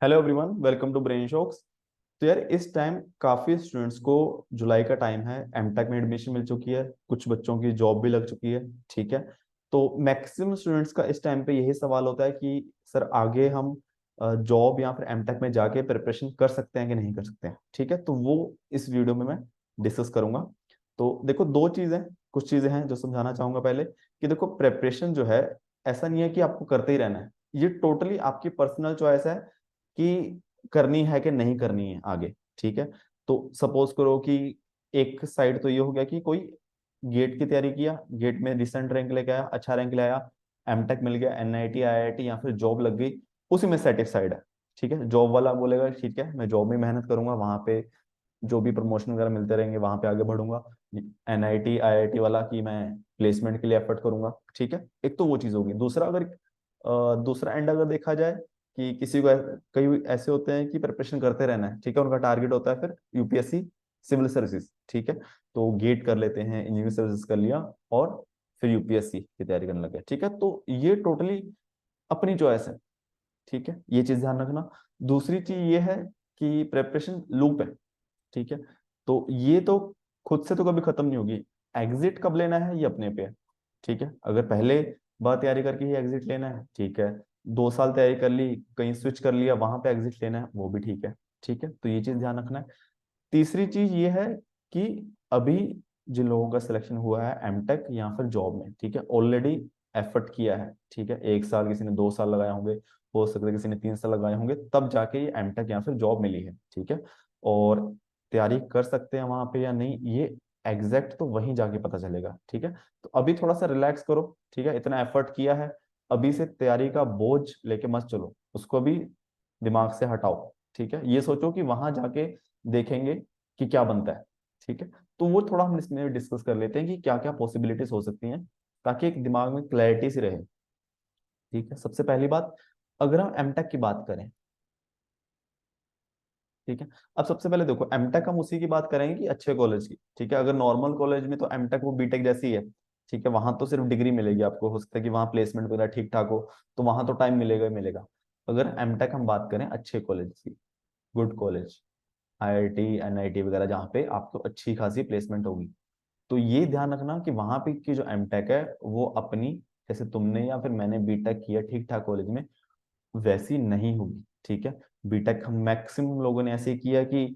Hello everyone, welcome to Brain Shocks. तो यार इस टाइम काफी स्टूडेंट्स को जुलाई का टाइम है, एमटेक में एडमिशन मिल चुकी है, कुछ बच्चों की जॉब भी लग चुकी है। ठीक है। तो मैक्सिमम स्टूडेंट्स का इस टाइम पे यही सवाल होता है कि सर आगे हम जॉब या फिर एमटेक में जाके प्रिपरेशन कर सकते हैं कि नहीं कर सकते हैं। ठीक है, तो वो इस वीडियो में मैं डिस्कस करूंगा। तो देखो, दो चीजें कुछ चीजें हैं जो समझाना चाहूंगा पहले कि देखो, प्रिपरेशन जो है ऐसा नहीं है कि आपको करते ही रहना है। ये टोटली आपकी पर्सनल चॉइस है कि करनी है कि नहीं करनी है आगे। ठीक है। तो सपोज करो कि एक साइड तो ये हो गया कि कोई गेट की तैयारी किया, गेट में रिसेंट रैंक लेके आया, अच्छा रैंक ले आया, एमटेक मिल गया, एनआईटी आईआईटी या फिर जॉब लग गई, उसी में सेटिस्फाइड है। ठीक है, जॉब वाला बोलेगा ठीक है मैं जॉब में मेहनत करूंगा, वहां पे जो भी प्रमोशन वगैरह मिलते रहेंगे वहां पे आगे बढ़ूंगा। एनआईटी आईआईटी वाला कि मैं प्लेसमेंट के लिए एफर्ट करूंगा। ठीक है, एक तो वो चीज होगी। दूसरा, अगर दूसरा एंड अगर देखा जाए कि किसी को कई ऐसे होते हैं कि प्रिपरेशन करते रहना है। ठीक है, उनका टारगेट होता है फिर यूपीएससी सिविल सर्विसेज। ठीक है, तो गेट कर लेते हैं, इंजीनियरिंग सर्विसेज कर लिया और फिर यूपीएससी की तैयारी करने लगे। ठीक है, तो ये टोटली अपनी चॉइस है। ठीक है, ये चीज ध्यान रखना। दूसरी चीज ये है कि प्रेपरेशन लूप है। ठीक है, तो ये तो खुद से तो कभी खत्म नहीं होगी। एग्जिट कब लेना है ये अपने पे है। ठीक है, अगर पहले बार तैयारी करके ही एग्जिट लेना है, ठीक है। 2 साल तैयारी कर ली, कहीं स्विच कर लिया, वहां पे एग्जिट लेना है, वो भी ठीक है। ठीक है, तो ये चीज ध्यान रखना है। तीसरी चीज ये है कि अभी जिन लोगों का सिलेक्शन हुआ है एमटेक या फिर जॉब में, ठीक है, ऑलरेडी एफर्ट किया है। ठीक है, 1 साल, किसी ने 2 साल लगाए होंगे, हो सकता है किसी ने 3 साल लगाए होंगे, तब जाके ये एमटेक या फिर जॉब मिली है। ठीक है, और तैयारी कर सकते हैं वहां पे या नहीं, ये एग्जैक्ट तो वहीं जाके पता चलेगा। ठीक है, तो अभी थोड़ा सा रिलैक्स करो। ठीक है, इतना एफर्ट किया है, अभी से तैयारी का बोझ लेके मत चलो, उसको भी दिमाग से हटाओ। ठीक है, ये सोचो कि वहां जाके देखेंगे कि क्या बनता है। ठीक है, तो वो थोड़ा हम इसमें डिस्कस कर लेते हैं कि क्या क्या पॉसिबिलिटीज हो सकती हैं, ताकि एक दिमाग में क्लैरिटी सी रहे। ठीक है, सबसे पहली बात, अगर हम एमटेक की बात करें, ठीक है, अब सबसे पहले देखो, एमटेक हम उसी की बात करेंगे कि अच्छे कॉलेज की। ठीक है, अगर नॉर्मल कॉलेज में तो एमटेक वो बीटेक जैसी है। ठीक है, वहां तो सिर्फ डिग्री मिलेगी आपको, हो सकता है कि वहां प्लेसमेंट वगैरह ठीक ठाक हो, तो वहां तो टाइम मिलेगा ही मिलेगा। अगर एमटेक हम बात करें अच्छे कॉलेज की, गुड कॉलेज, आईआईटी एनआईटी वगैरह, जहाँ पे आपको अच्छी खासी प्लेसमेंट होगी, तो ये ध्यान रखना कि वहां पे की जो एमटेक है वो अपनी, जैसे तुमने या फिर मैंने बीटेक किया ठीक ठाक कॉलेज में, वैसी नहीं होगी। ठीक है, बीटेक हम मैक्सिमम लोगों ने ऐसे किया कि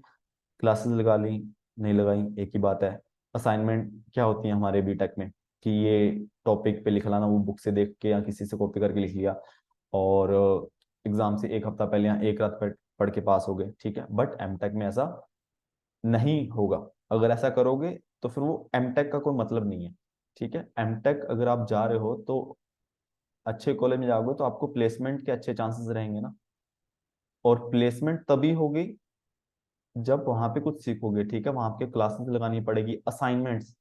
क्लासेस लगा ली, नहीं लगाई एक ही बात है। असाइनमेंट क्या होती है हमारे बीटेक में कि ये टॉपिक पे लिख लाना, वो बुक से देख के या किसी से कॉपी करके लिख लिया, और एग्जाम से एक हफ्ता पहले या एक रात पढ़ के पास हो गए। ठीक है, बट एमटेक में ऐसा नहीं होगा। अगर ऐसा करोगे तो फिर वो एमटेक का कोई मतलब नहीं है। ठीक है, एमटेक अगर आप जा रहे हो तो अच्छे कॉलेज में जाओगे तो आपको प्लेसमेंट के अच्छे चांसेस रहेंगे ना, और प्लेसमेंट तभी होगी जब वहां पे कुछ सीखोगे। ठीक है, वहां पे क्लासेस लगानी पड़ेगी, असाइनमेंट्स।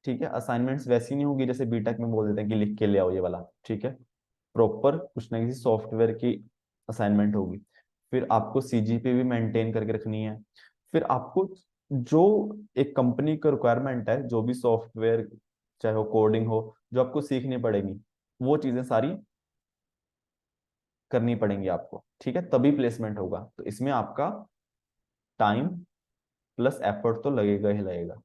ठीक है, असाइनमेंट्स वैसी नहीं होगी जैसे बीटेक में बोल देते हैं कि लिख के ले आओ ये वाला। ठीक है, प्रॉपर कुछ ना किसी सॉफ्टवेयर की असाइनमेंट होगी। फिर आपको सीजीपी भी मेंटेन करके रखनी है। फिर आपको जो एक कंपनी का रिक्वायरमेंट है, जो भी सॉफ्टवेयर, चाहे वो कोडिंग हो, जो आपको सीखनी पड़ेगी, वो चीजें सारी करनी पड़ेंगी आपको। ठीक है, तभी प्लेसमेंट होगा। तो इसमें आपका टाइम प्लस एफर्ट तो लगेगा ही लगेगा।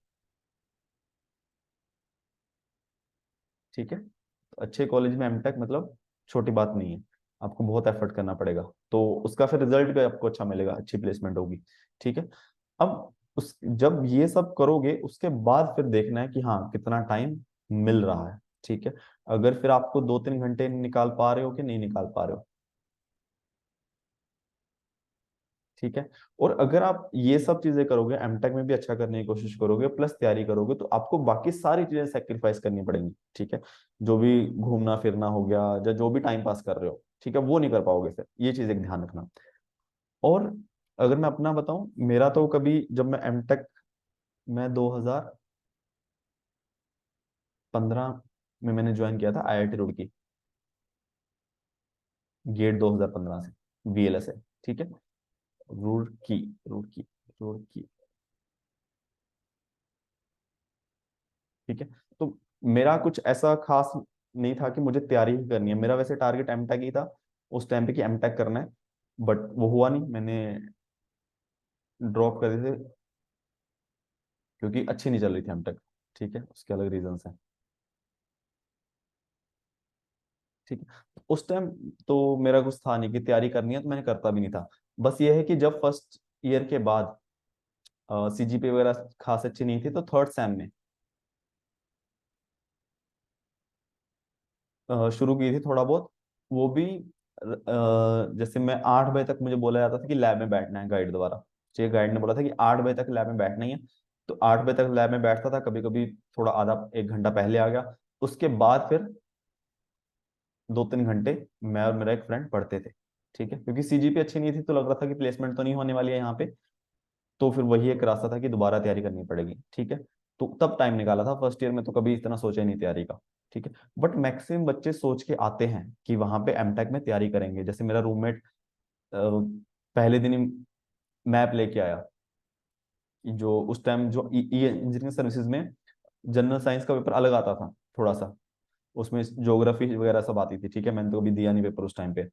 ठीक है, तो अच्छे कॉलेज में एमटेक मतलब छोटी बात नहीं है, आपको बहुत एफर्ट करना पड़ेगा, तो उसका फिर रिजल्ट भी आपको अच्छा मिलेगा, अच्छी प्लेसमेंट होगी। ठीक है, अब उस जब ये सब करोगे उसके बाद फिर देखना है कि हाँ कितना टाइम मिल रहा है। ठीक है, अगर फिर आपको 2-3 घंटे निकाल पा रहे हो कि नहीं निकाल पा रहे हो। ठीक है, और अगर आप ये सब चीजें करोगे, एमटेक में भी अच्छा करने की कोशिश करोगे प्लस तैयारी करोगे, तो आपको बाकी सारी चीजें सेक्रीफाइस करनी पड़ेंगी। ठीक है, जो भी घूमना फिरना हो गया या जो भी टाइम पास कर रहे हो, ठीक है, वो नहीं कर पाओगे फिर। ये चीज एक ध्यान रखना। और अगर मैं अपना बताऊं, मेरा तो कभी, जब मैं एमटेक, मैं 2015 में मैंने ज्वाइन किया था आईआईटी रुड़की, गेट 2015 से वीएलएस है। ठीक है, रुड़की, रुड़की, रुड़की। ठीक है, तो मेरा कुछ ऐसा खास नहीं था कि मुझे तैयारी ही करनी है, मेरा वैसे टारगेट एमटेक ही था। उस टाइम पे कि एमटेक करना है, बट वो हुआ नहीं, मैंने ड्रॉप कर दी थी क्योंकि अच्छी नहीं चल रही थी एमटेक। ठीक है, उसके अलग रीजंस हैं। ठीक है, उस टाइम तो मेरा कुछ था नहीं कि तैयारी करनी है, तो मैंने करता भी नहीं था। बस ये है कि जब फर्स्ट ईयर के बाद सीजीपी वगैरह खास अच्छी नहीं थी, तो थर्ड सेम में शुरू की थी थोड़ा बहुत। वो भी जैसे मैं 8 बजे तक मुझे बोला जाता था कि लैब में बैठना है गाइड द्वारा। चाहिए गाइड ने बोला था कि 8 बजे तक लैब में बैठना ही है। तो 8 बजे तक लैब में बैठता था, कभी कभी थोड़ा आधा एक घंटा पहले आ गया। उसके बाद फिर 2-3 घंटे मैं और मेरा एक फ्रेंड पढ़ते थे। ठीक है, क्योंकि सीजीपी अच्छी नहीं थी तो लग रहा था कि प्लेसमेंट तो नहीं होने वाली है यहाँ पे। तो फिर वही एक रास्ता था कि दोबारा तैयारी करनी पड़ेगी। ठीक है, तो तब टाइम निकाला था फर्स्ट ईयर में, तो कभी इतना सोचा ही नहीं तैयारी का। ठीक है, बट मैक्सिमम बच्चे सोच के आते हैं कि वहां पे एमटेक में तैयारी करेंगे। जैसे मेरा रूममेट पहले दिन ही मैप लेके आया, कि जो उस टाइम जो इंजीनियरिंग सर्विसेज में जनरल साइंस का पेपर अलग आता था थोड़ा सा, उसमें ज्योग्राफी वगैरह सब आती थी। ठीक है, मैंने तो कभी दिया नहीं पेपर उस टाइम पे।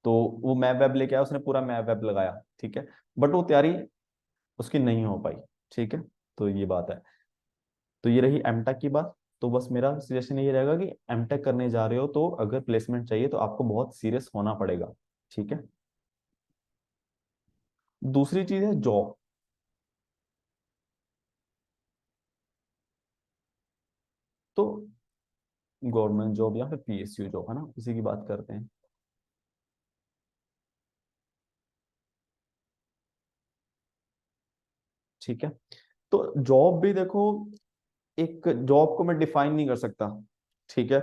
तो वो मैप वेब लेके आया, उसने पूरा मैप वेब लगाया। ठीक है, बट वो तैयारी उसकी नहीं हो पाई। ठीक है, तो ये बात है। तो ये रही एमटेक की बात। तो बस मेरा सजेशन ये रहेगा कि एमटेक करने जा रहे हो तो अगर प्लेसमेंट चाहिए तो आपको बहुत सीरियस होना पड़ेगा। ठीक है, दूसरी चीज है जॉब। तो गवर्नमेंट जॉब या फिर पीएसयू जॉब, है ना, इसी की बात करते हैं। ठीक है, तो जॉब भी देखो, एक जॉब को मैं डिफाइन नहीं कर सकता। ठीक है,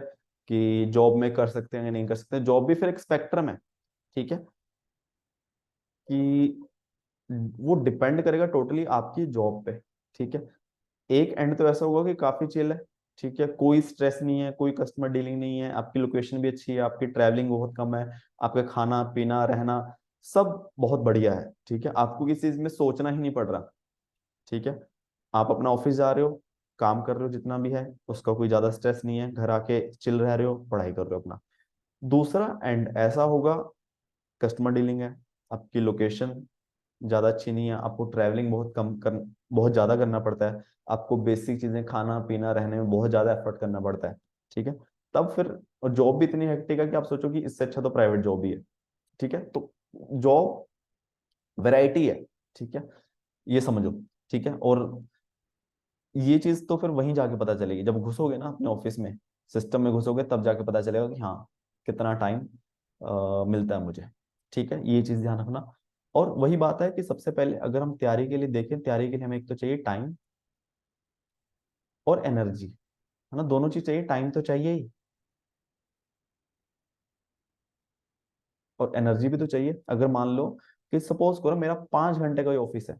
कि जॉब में कर सकते हैं या नहीं कर सकते, जॉब भी फिर एक स्पेक्ट्रम है। ठीक है, कि वो डिपेंड करेगा टोटली आपकी जॉब पे। ठीक है, एक एंड तो ऐसा होगा कि काफी चिल है। ठीक है, कोई स्ट्रेस नहीं है, कोई कस्टमर डीलिंग नहीं है, आपकी लोकेशन भी अच्छी है, आपकी ट्रैवलिंग बहुत कम है, आपका खाना पीना रहना सब बहुत बढ़िया है। ठीक है, आपको किसी चीज में सोचना ही नहीं पड़ रहा। ठीक है, आप अपना ऑफिस जा रहे हो, काम कर रहे हो जितना भी है, उसका कोई ज्यादा स्ट्रेस नहीं है, घर आके चिल रह रहे हो, पढ़ाई कर रहे हो अपना। दूसरा एंड ऐसा होगा, कस्टमर डीलिंग है, आपकी लोकेशन ज्यादा अच्छी नहीं है, आपको ट्रैवलिंग बहुत ज्यादा करना पड़ता है, आपको बेसिक चीजें खाना पीना रहने में बहुत ज्यादा एफर्ट करना पड़ता है। ठीक है, तब फिर, और जॉब भी इतनी हेक्टिक है कि आप सोचो कि इससे अच्छा तो प्राइवेट जॉब ही है। ठीक है, तो जॉब वैरायटी है। ठीक है, ये समझो। ठीक है, और ये चीज तो फिर वहीं जाके पता चलेगी, जब घुसोगे ना अपने ऑफिस में, सिस्टम में घुसोगे, तब जाके पता चलेगा कि हाँ कितना टाइम मिलता है मुझे। ठीक है, ये चीज ध्यान रखना। और वही बात है कि सबसे पहले अगर हम तैयारी के लिए देखें, तैयारी के लिए हमें एक तो चाहिए टाइम और एनर्जी, है ना, दोनों चीज चाहिए, टाइम तो चाहिए ही और एनर्जी भी तो चाहिए। अगर मान लो कि सपोज करो मेरा 5 घंटे का ही ऑफिस है।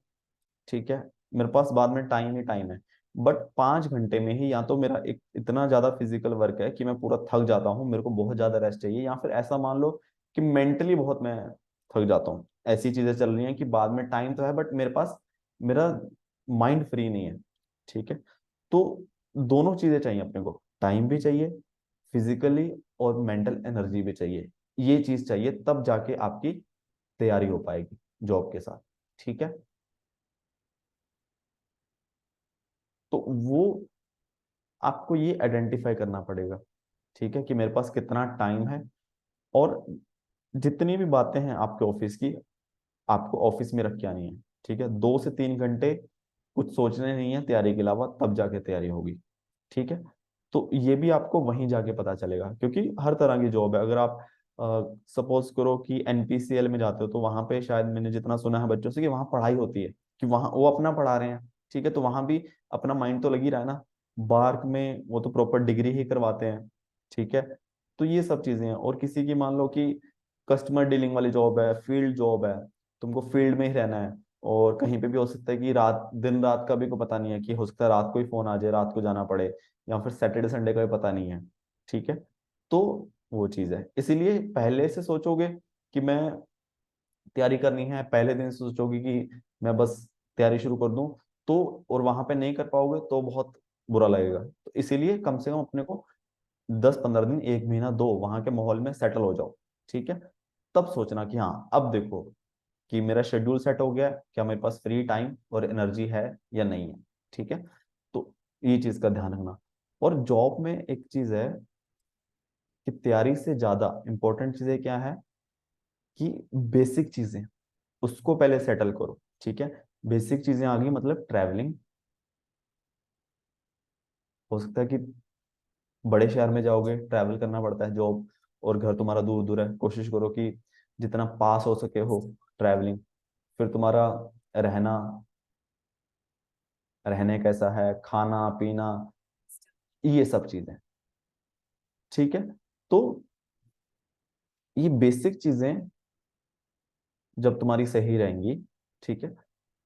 ठीक है, मेरे पास बाद में टाइम ही टाइम है, बट 5 घंटे में ही या तो मेरा एक इतना ज्यादा फिजिकल वर्क है कि मैं पूरा थक जाता हूँ, मेरे को बहुत ज्यादा रेस्ट चाहिए, या फिर ऐसा मान लो कि मेंटली बहुत मैं थक जाता हूँ, ऐसी चीजें चल रही हैं कि बाद में टाइम तो है बट मेरे पास मेरा माइंड फ्री नहीं है। ठीक है, तो दोनों चीजें चाहिए अपने को, टाइम भी चाहिए फिजिकली, और मेंटल एनर्जी भी चाहिए। ये चीज चाहिए, तब जाके आपकी तैयारी हो पाएगी जॉब के साथ। ठीक है, तो वो आपको ये आइडेंटिफाई करना पड़ेगा। ठीक है, कि मेरे पास कितना टाइम है, और जितनी भी बातें हैं आपके ऑफिस की, आपको ऑफिस में रख के आनी है। ठीक है, 2 से 3 घंटे कुछ सोचने नहीं है तैयारी के अलावा, तब जाके तैयारी होगी। ठीक है, तो ये भी आपको वहीं जाके पता चलेगा, क्योंकि हर तरह की जॉब है। अगर आप सपोज करो कि एनपीसीएल में जाते हो, तो वहां पे शायद मैंने जितना सुना है बच्चों से कि वहां पढ़ाई होती है, कि वहां वो अपना पढ़ा रहे हैं। ठीक है, तो वहां भी अपना माइंड तो लगी रहा है ना। बार्क में वो तो प्रॉपर डिग्री ही करवाते हैं। ठीक है, तो ये सब चीजें हैं। और किसी की मान लो कि कस्टमर डीलिंग वाली जॉब है, फील्ड जॉब है, तुमको फील्ड में ही रहना है, और कहीं पे भी हो सकता है कि रात दिन रात का भी कोई पता नहीं है, कि हो सकता है रात को ही फोन आ जाए, रात को जाना पड़े, या फिर सैटरडे संडे का भी पता नहीं है। ठीक है, तो वो चीज है, इसीलिए पहले से सोचोगे कि मैं तैयारी करनी है, पहले दिन से सोचोगे कि मैं बस तैयारी शुरू कर दूं, तो और वहां पे नहीं कर पाओगे तो बहुत बुरा लगेगा। तो इसीलिए कम से कम अपने को 10-15 दिन, 1 महीना दो, वहां के माहौल में सेटल हो जाओ। ठीक है, तब सोचना कि हाँ अब देखो कि मेरा शेड्यूल सेट हो गया है, क्या मेरे पास फ्री टाइम और एनर्जी है या नहीं है। ठीक है, तो ये चीज का ध्यान रखना। और जॉब में एक चीज है कि तैयारी से ज्यादा इंपॉर्टेंट चीजें क्या है कि बेसिक चीजें उसको पहले सेटल करो। ठीक है, बेसिक चीजें आ गई मतलब ट्रैवलिंग। हो सकता है कि बड़े शहर में जाओगे, ट्रैवल करना पड़ता है, जॉब और घर तुम्हारा दूर दूर है, कोशिश करो कि जितना पास हो सके हो ट्रैवलिंग। फिर तुम्हारा रहना, रहने कैसा है, खाना पीना, ये सब चीजें। ठीक है, तो ये बेसिक चीजें जब तुम्हारी सही रहेंगी, ठीक है,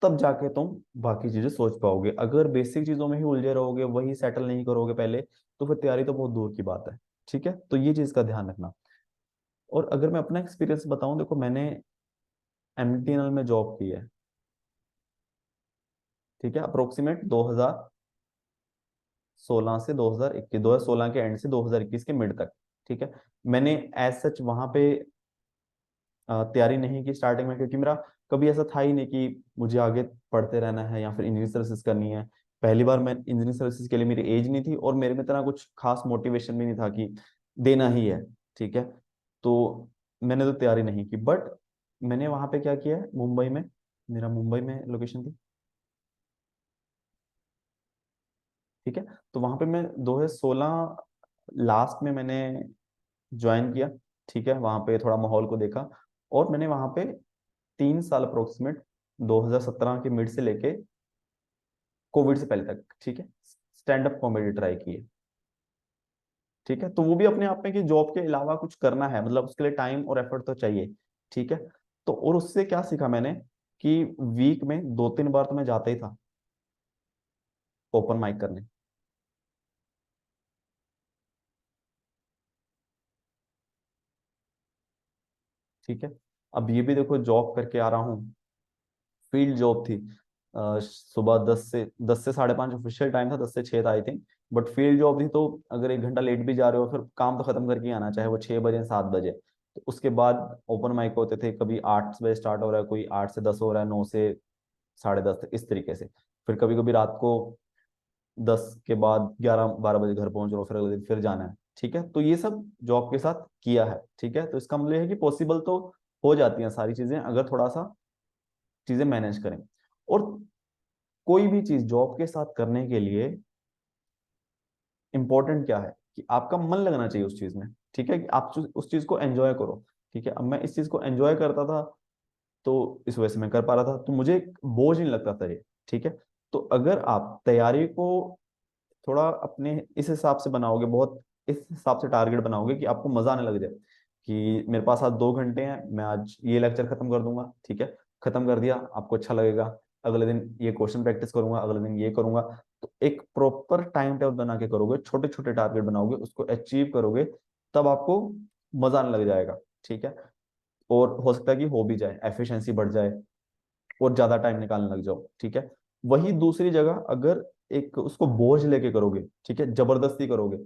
तब जाके तुम बाकी चीजें सोच पाओगे। अगर बेसिक चीजों में ही उलझे रहोगे, वही सेटल नहीं करोगे पहले, तो फिर तैयारी तो बहुत दूर की बात है। ठीक है, तो ये चीज का ध्यान रखना। और अगर मैं अपना एक्सपीरियंस बताऊं, देखो मैंने एमटीएनएल में जॉब की है। ठीक है, अप्रोक्सीमेट 2016 से 2021, 2016 के एंड से 2021 के मिड तक। ठीक है, मैंने एज सच वहां पे तैयारी नहीं की स्टार्टिंग में, क्योंकि मेरा कभी ऐसा था ही नहीं कि मुझे आगे पढ़ते रहना है या फिर इंजीनियरिंग सर्विसेज करनी है। पहली बार मैं इंजीनियरिंग सर्विसेज के लिए, मेरी एज नहीं थी और मेरे में इतना कुछ खास मोटिवेशन भी नहीं था कि देना ही है। ठीक है, तो मैंने तो तैयारी नहीं की, बट मैंने वहां पे क्या किया है, मुंबई में, मेरा मुंबई में लोकेशन थी। ठीक है, तो वहां पे मैं 2016 लास्ट में मैंने ज्वाइन किया। ठीक है, वहां पे थोड़ा माहौल को देखा, और मैंने वहां पे 3 साल अप्रोक्सीमेट 2017 के मिड से लेके कोविड से पहले तक, ठीक है, स्टैंड अप कॉमेडी ट्राई की है। ठीक है, तो वो भी अपने आप में कि जॉब के अलावा कुछ करना है, मतलब उसके लिए टाइम और एफर्ट तो चाहिए। ठीक है, तो और उससे क्या सीखा मैंने कि वीक में 2-3 बार तो मैं जाता ही था ओपन माइक करने। ठीक है, अब ये भी देखो जॉब करके आ रहा हूँ, फील्ड जॉब थी। सुबह 10 से 5:30 ऑफिशियल टाइम था, 10 से 6 था I think. But field job थी, तो अगर 1 घंटा लेट भी जा रहे हो, फिर काम तो खत्म करके ही आना, चाहे वो 6 बजे 7 बजे। तो उसके बाद ओपन माइक होते थे, कभी 8 बजे स्टार्ट हो रहा है, कोई 8 से 10 हो रहा है, 9 से 10:30 इस तरीके से। फिर कभी कभी रात को 10 के बाद 11-12 बजे घर पहुंच रहे हो, फिर अगले दिन फिर जाना है। ठीक है, तो ये सब जॉब के साथ किया है। ठीक है, तो इसका मतलब ये है कि पॉसिबल तो हो जाती हैं सारी चीजें, अगर थोड़ा सा चीजें मैनेज करें। और कोई भी चीज जॉब के साथ करने के लिए इंपॉर्टेंट क्या है कि आपका मन लगना चाहिए उस चीज में। ठीक है, कि आप उस चीज को एंजॉय करो। ठीक है, अब मैं इस चीज को एंजॉय करता था, तो इस वजह से मैं कर पा रहा था, तो मुझे एक बोझ नहीं लगता था ये। ठीक है, तो अगर आप तैयारी को थोड़ा अपने इस हिसाब से बनाओगे, बहुत इस हिसाब से टारगेट बनाओगे कि आपको मजा आने लग जाए, कि मेरे पास आज 2 घंटे हैं, मैं आज ये लेक्चर खत्म कर दूंगा। ठीक है, खत्म कर दिया, आपको अच्छा लगेगा, अगले दिन ये क्वेश्चन प्रैक्टिस करूंगा, अगले दिन ये करूंगा। तो एक प्रॉपर टाइम टेबल बना के करोगे, छोटे छोटे टारगेट बनाओगे, उसको अचीव करोगे, तब आपको मजा आने लग जाएगा। ठीक है, और हो सकता है कि हो भी जाए, एफिशिएंसी बढ़ जाए और ज्यादा टाइम निकालने लग जाओ। ठीक है, वही दूसरी जगह अगर एक उसको बोझ लेके करोगे, ठीक है, जबरदस्ती करोगे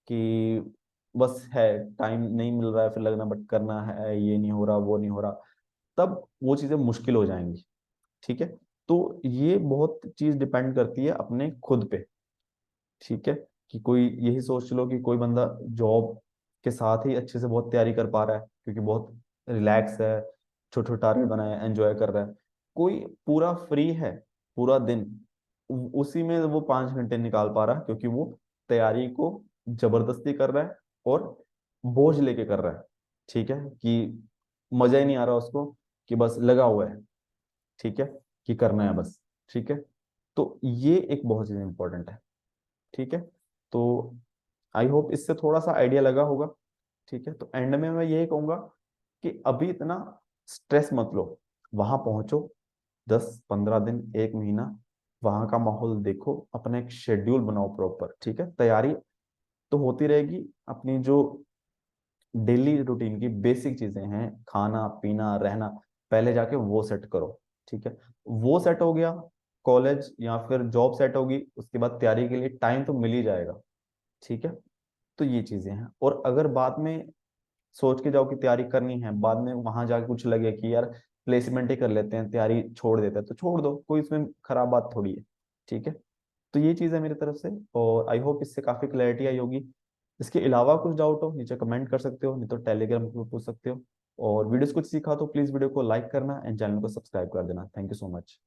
कि बस है, टाइम नहीं मिल रहा है, फिर लगना बट करना है, ये नहीं हो रहा, वो नहीं हो रहा, तब वो चीजें मुश्किल हो जाएंगी। ठीक है, तो ये बहुत चीज डिपेंड करती है अपने खुद पे। ठीक है, कि कोई यही सोच लो कि कोई बंदा जॉब के साथ ही अच्छे से बहुत तैयारी कर पा रहा है, क्योंकि बहुत रिलैक्स है, छोटे छोटे टारगेट बनाए, एंजॉय कर रहा है। कोई पूरा फ्री है, पूरा दिन उसी में वो 5 घंटे निकाल पा रहा है, क्योंकि वो तैयारी को जबरदस्ती कर रहा है और बोझ लेके कर रहा है। ठीक है, कि मजा ही नहीं आ रहा उसको, कि बस लगा हुआ है। ठीक है, कि करना है बस। ठीक है, तो ये एक बहुत चीज इंपॉर्टेंट है। ठीक है, तो आई होप इससे थोड़ा सा आइडिया लगा होगा। ठीक है, तो एंड में मैं यही कहूंगा कि अभी इतना स्ट्रेस मत लो, वहां पहुंचो, 10-15 दिन, 1 महीना वहां का माहौल देखो, अपना एक शेड्यूल बनाओ प्रॉपर। ठीक है, तैयारी तो होती रहेगी, अपनी जो डेली रूटीन की बेसिक चीजें हैं, खाना पीना रहना, पहले जाके वो सेट करो। ठीक है, वो सेट हो गया, कॉलेज या फिर जॉब सेट होगी, उसके बाद तैयारी के लिए टाइम तो मिल ही जाएगा। ठीक है, तो ये चीजें हैं। और अगर बाद में सोच के जाओ कि तैयारी करनी है, बाद में वहां जाके कुछ लगे कि यार प्लेसमेंट ही कर लेते हैं, तैयारी छोड़ देते हैं, तो छोड़ दो, कोई इसमें खराब बात थोड़ी है। ठीक है, तो ये चीज़ है मेरी तरफ से, और आई होप इससे काफ़ी क्लैरिटी आई होगी। इसके अलावा कुछ डाउट हो नीचे कमेंट कर सकते हो, नहीं तो टेलीग्राम पे पूछ सकते हो। और वीडियोस कुछ सीखा तो प्लीज़ वीडियो को लाइक करना एंड चैनल को सब्सक्राइब कर देना। Thank you so much.